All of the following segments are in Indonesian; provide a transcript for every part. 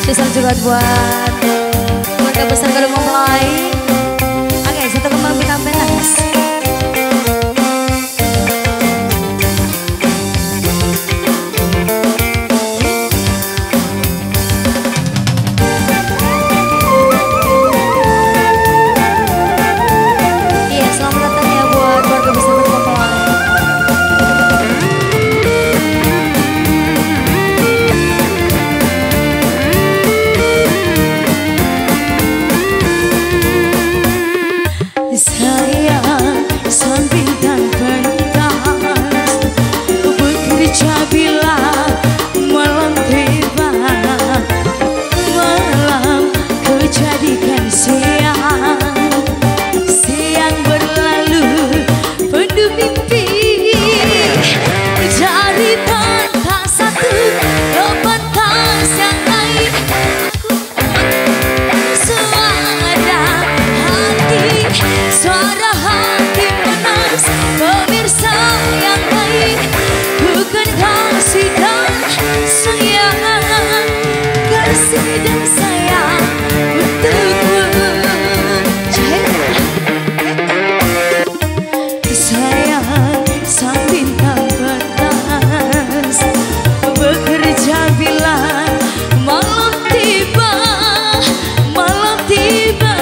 Spesial juga buat keluarga besar Gadung Mempelai. Oke, satu kembang bintang pentas. Iya, selamat datang ya buat keluarga besar Gadung Mempelai. Sayang, sang bintang pentas, bekerja bila malam tiba. Malam kau jadikan siang, siang berlalu penuh mimpi. Dari pentas satu ke pentas yang lain, suara hati panas pemirsa yang baik, bukan kasih dan sayang, kasih dan sayang untukmu. Sayang, sang bintang pentas, bekerja bila malam tiba, malam tiba.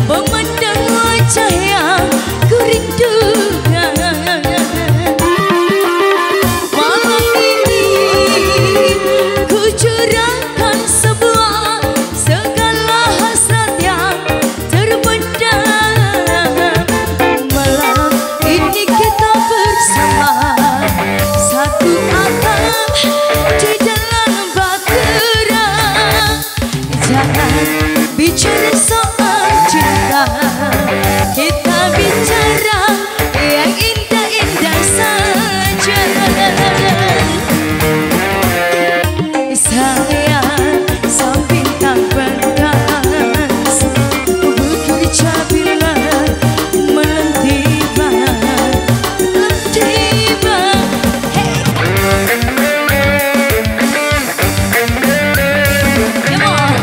Memandang wajah yang kurindukan. Malam ini ku curahkan sebuah segala hasrat yang terpendam. Malam ini kita bersama satu atap di dalam bahtera. Jangan bicara soal cinta, kita bicara yang indah-indah saja. Sayang, sang bintang pentas, bekerja bila malam tiba, malam tiba. Hey. Come on.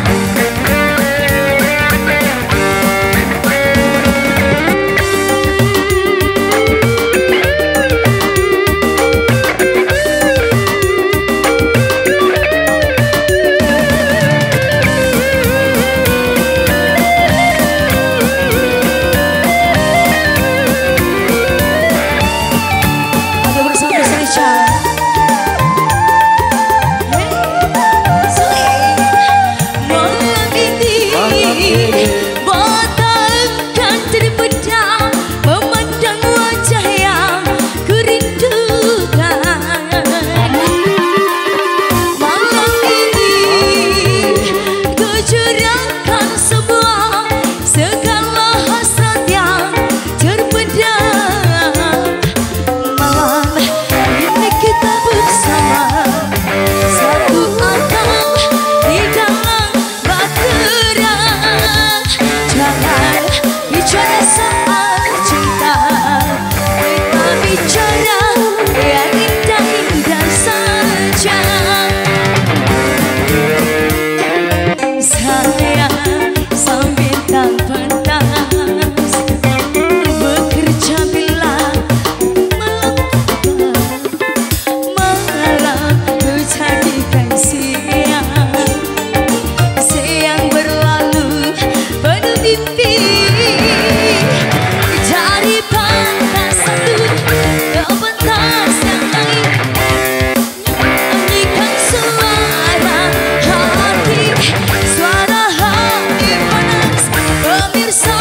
Suara hati panas pemirsa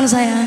pasangan saya.